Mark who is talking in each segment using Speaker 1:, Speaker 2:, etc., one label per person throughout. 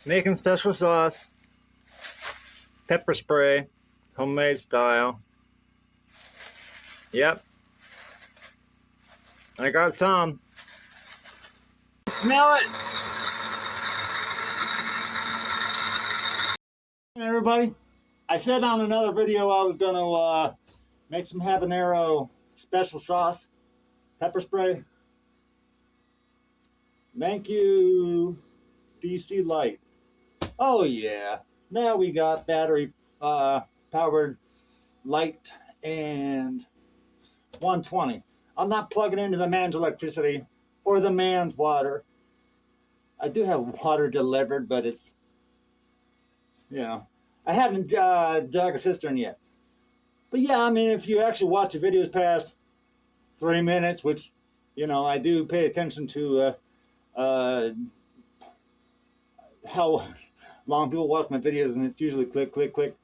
Speaker 1: Making special sauce, pepper spray, homemade style. Yep, I got some. Smell it! Hey everybody, I said on another video I was gonna make some habanero special sauce, pepper spray. Thank you, DC Light. Oh yeah, now we got battery powered light and 120. I'm not plugging into the man's electricity or the man's water. I do have water delivered, but it's, you know, I haven't dug a cistern yet. But yeah, I mean, if you actually watch the videos past 3 minutes, which, you know, I do pay attention to how long people watch my videos, and it's usually click, click, click.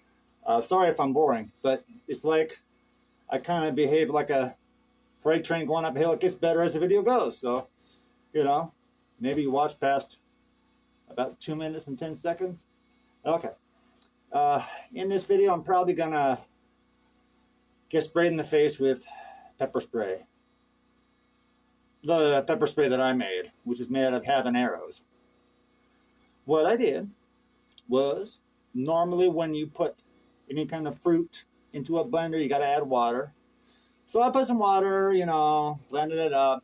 Speaker 1: Sorry if I'm boring, but it's like I kind of behave like a freight train going up a hill. It gets better as the video goes. So, you know, maybe you watch past about 2 minutes and 10 seconds. Okay. In this video, I'm probably going to get sprayed in the face with pepper spray. The pepper spray that I made, which is made out of habaneros. What I did was, normally when you put any kind of fruit into a blender, you got to add water. So I put some water, you know, blended it up,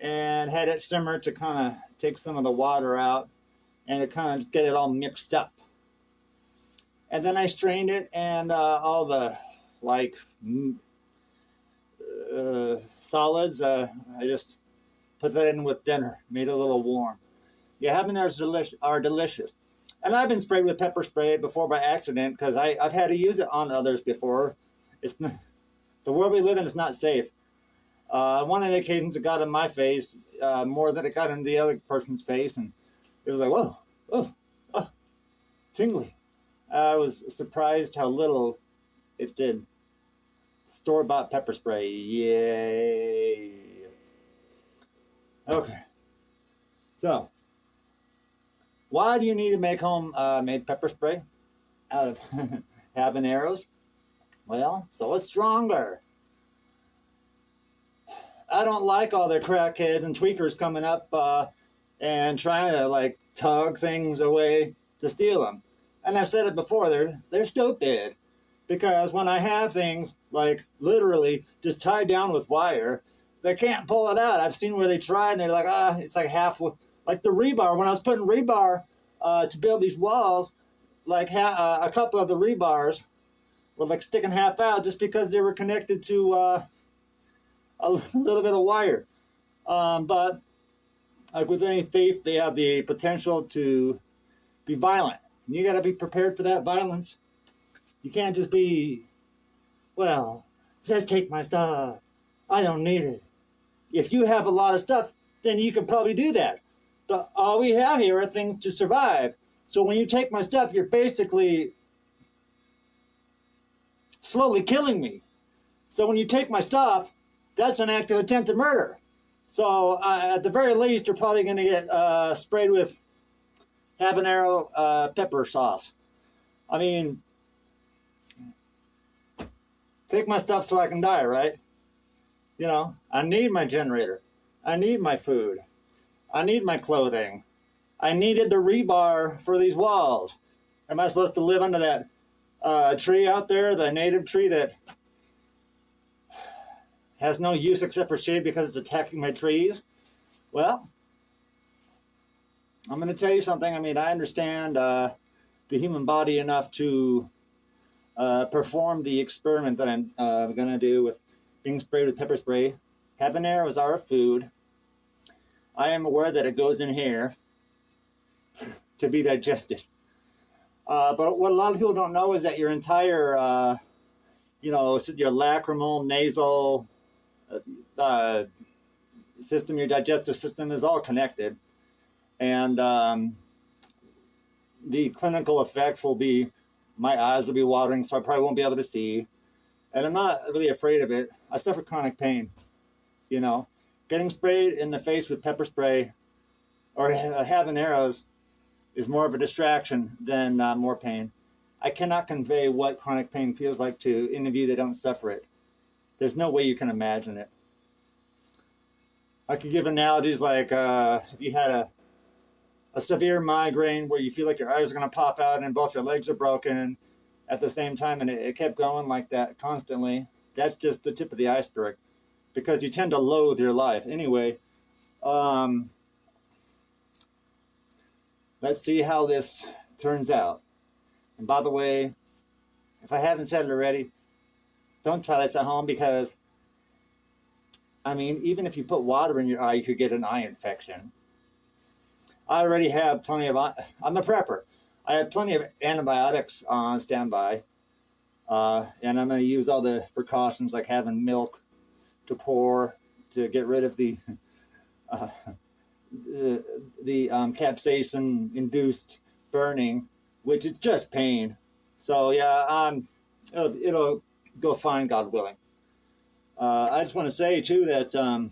Speaker 1: and had it simmer to kind of take some of the water out and to kind of get it all mixed up. And then I strained it, and all the like solids, I just put that in with dinner, made it a little warm. Yeah, habaneros are delicious. And I've been sprayed with pepper spray before by accident because I've had to use it on others before. It's not, the world we live in is not safe. One of the occasions it got in my face more than it got in the other person's face, and it was like, whoa, oh, oh, tingly. I was surprised how little it did. Store-bought pepper spray, yay. Okay, so why do you need to make home-made pepper spray out of habaneros? Well, so it's stronger. I don't like all the crackheads and tweakers coming up and trying to like tug things away to steal them. And I've said it before, they're stupid. Because when I have things like literally just tied down with wire, they can't pull it out. I've seen where they try and they're like, it's like half, like the rebar. When I was putting rebar to build these walls, like a couple of the rebars were like sticking half out just because they were connected to a little bit of wire. But like with any thief, they have the potential to be violent. And you got to be prepared for that violence. You can't just be, well, just take my stuff. I don't need it. If you have a lot of stuff, then you can probably do that. But all we have here are things to survive. So when you take my stuff, you're basically slowly killing me. So when you take my stuff, that's an act of attempted murder. So at the very least, you're probably going to get sprayed with habanero pepper sauce. I mean, take my stuff so I can die, right? You know, I need my generator. I need my food. I need my clothing. I needed the rebar for these walls. Am I supposed to live under that tree out there, the native tree that has no use except for shade because it's attacking my trees? Well, I'm going to tell you something. I mean, I understand the human body enough to perform the experiment that I'm going to do with being sprayed with pepper spray. Habaneros are a food. I am aware that it goes in here to be digested. But what a lot of people don't know is that your entire, you know, your lacrimal, nasal system, your digestive system is all connected. And the clinical effects will be, my eyes will be watering, so I probably won't be able to see. And I'm not really afraid of it. I suffer chronic pain, you know. Getting sprayed in the face with pepper spray or habaneros is more of a distraction than more pain. I cannot convey what chronic pain feels like to any of you that don't suffer it. There's no way you can imagine it. I could give analogies like if you had a severe migraine where you feel like your eyes are going to pop out and both your legs are broken at the same time, and it kept going like that constantly. That's just the tip of the iceberg, because you tend to loathe your life. Anyway, let's see how this turns out. And by the way, if I haven't said it already, don't try this at home, because, I mean, even if you put water in your eye, you could get an eye infection. I already have plenty of, I'm a prepper. I have plenty of antibiotics on standby. And I'm going to use all the precautions, like having milk to pour to get rid of the capsaicin-induced burning, which is just pain. So yeah, it'll go fine, God willing. I just want to say too that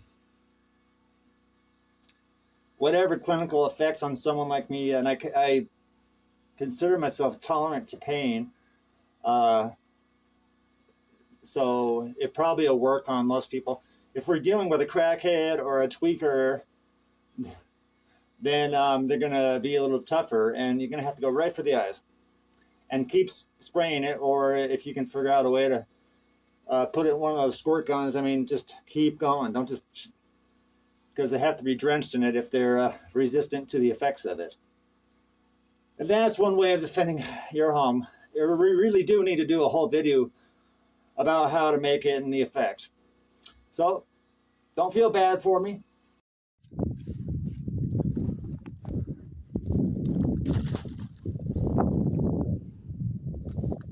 Speaker 1: whatever clinical effects on someone like me, and I consider myself tolerant to pain, so it probably will work on most people. If we're dealing with a crackhead or a tweaker, then they're going to be a little tougher, and you're going to have to go right for the eyes and keep spraying it. Or if you can figure out a way to put it in one of those squirt guns, I mean, just keep going. Don't just, because they have to be drenched in it if they're resistant to the effects of it. And that's one way of defending your home. We really do need to do a whole video about how to make it and the effects. So don't feel bad for me.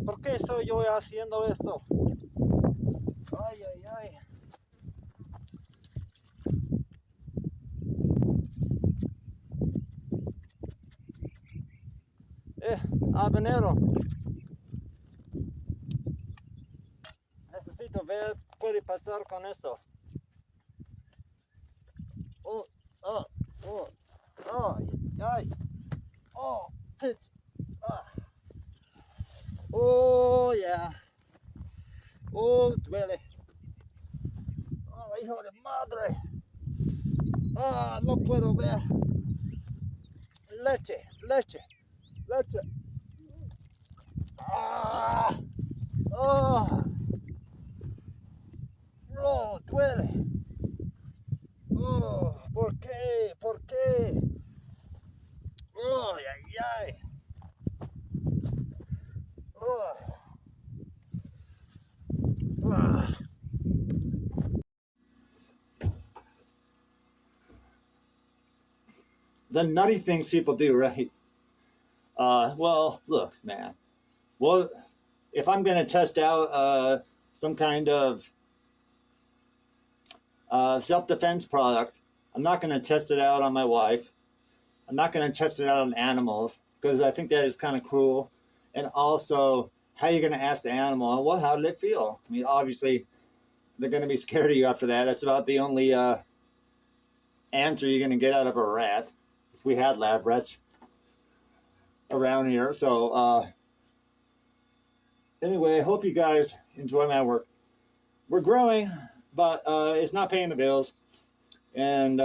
Speaker 1: ¿Por qué estoy yo haciendo esto? Ay, ay, ay. Habanero. Necesito ver qué puede pasar con eso. Oh, oh, oh, oh, ay, oh, pitch. Oh, yeah. Oh, duele. Oh, hijo de madre. Ah, no puedo ver. Leche, leche, leche. Ah, oh, oh, duele. Oh, ¿por qué? ¿Por qué? Oh, ay, ay. Oh. Ah. The nutty things people do, right? Well, look, man. Well, if I'm going to test out some kind of self-defense product, I'm not going to test it out on my wife. I'm not going to test it out on animals, because I think that is kind of cruel. And also, how are you going to ask the animal, well, how did it feel? I mean, obviously, they're going to be scared of you after that. That's about the only answer you're going to get out of a rat, if we had lab rats around here. So, anyway, I hope you guys enjoy my work. We're growing, but it's not paying the bills. And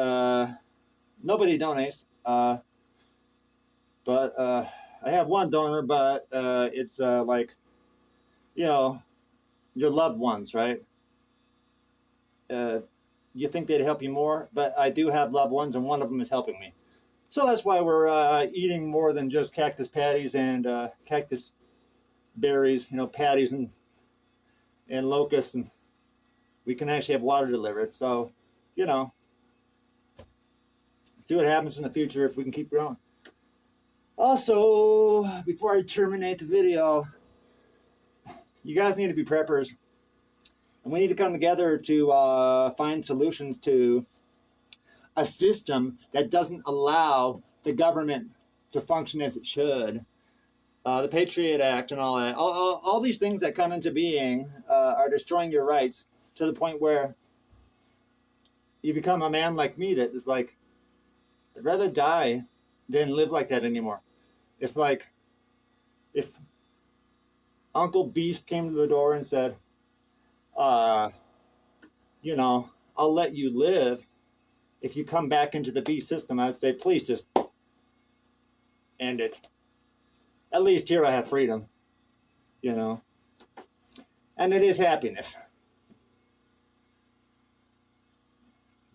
Speaker 1: nobody donates. But I have one donor, but it's like, you know, your loved ones, right? You think they'd help you more, but I do have loved ones, and one of them is helping me. So that's why we're eating more than just cactus patties and cactus berries, you know, patties and locusts, and we can actually have water delivered. So, you know, see what happens in the future if we can keep growing. Also, before I terminate the video, you guys need to be preppers. And we need to come together to find solutions to a system that doesn't allow the government to function as it should. The Patriot Act and all that. All these things that come into being are destroying your rights to the point where you become a man like me that is like, I'd rather die than live like that anymore. It's like if Uncle Beast came to the door and said, uh, you know, I'll let you live if you come back into the beast system. I'd say, please just end it. At least here I have freedom, you know. And it is happiness.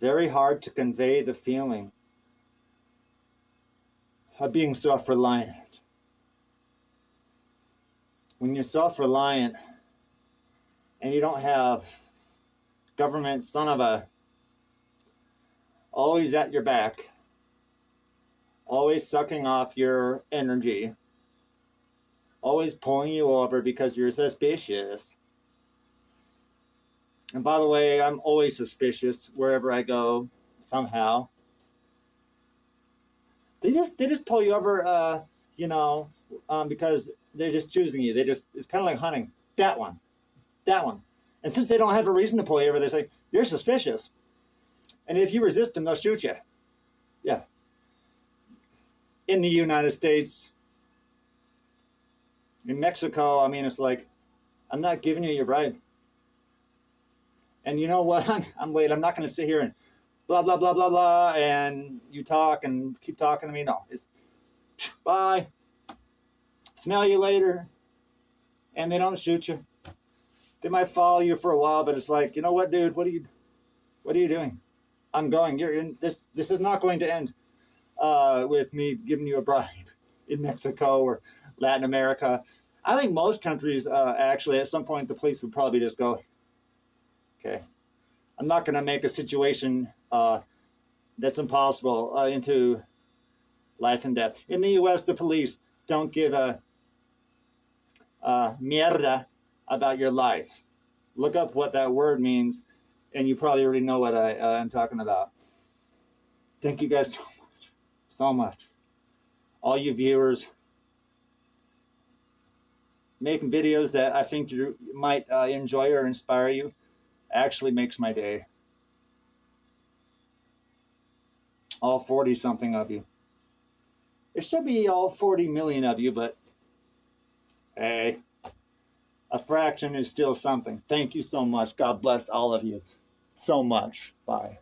Speaker 1: Very hard to convey the feeling of being self-reliant. When you're self-reliant and you don't have government son of a always at your back, always sucking off your energy, always pulling you over because you're suspicious. And by the way, I'm always suspicious wherever I go, somehow. They just pull you over, because they're just choosing you. It's kind of like hunting. That one. And since they don't have a reason to pull you over, they say, you're suspicious. And if you resist them, they'll shoot you. Yeah. In the United States, in Mexico, I mean, it's like, I'm not giving you your bribe. And you know what? I'm late. I'm not going to sit here and blah, blah, blah, blah, blah, and you talk and keep talking to me. No. It's bye. Smell you later. And they don't shoot you. They might follow you for a while, but it's like, you know what, dude? What are you doing? I'm going. You're in this. This is not going to end with me giving you a bribe in Mexico or Latin America. I think most countries, actually, at some point, the police would probably just go, okay, I'm not going to make a situation that's impossible into life and death. In the U.S., the police don't give a mierda about your life. Look up what that word means, and you probably already know what I'm talking about. Thank you guys so much. All you viewers, making videos that I think you might enjoy or inspire you actually makes my day. All 40-something of you. It should be all 40 million of you, but hey, a fraction is still something. Thank you so much. God bless all of you so much. Bye.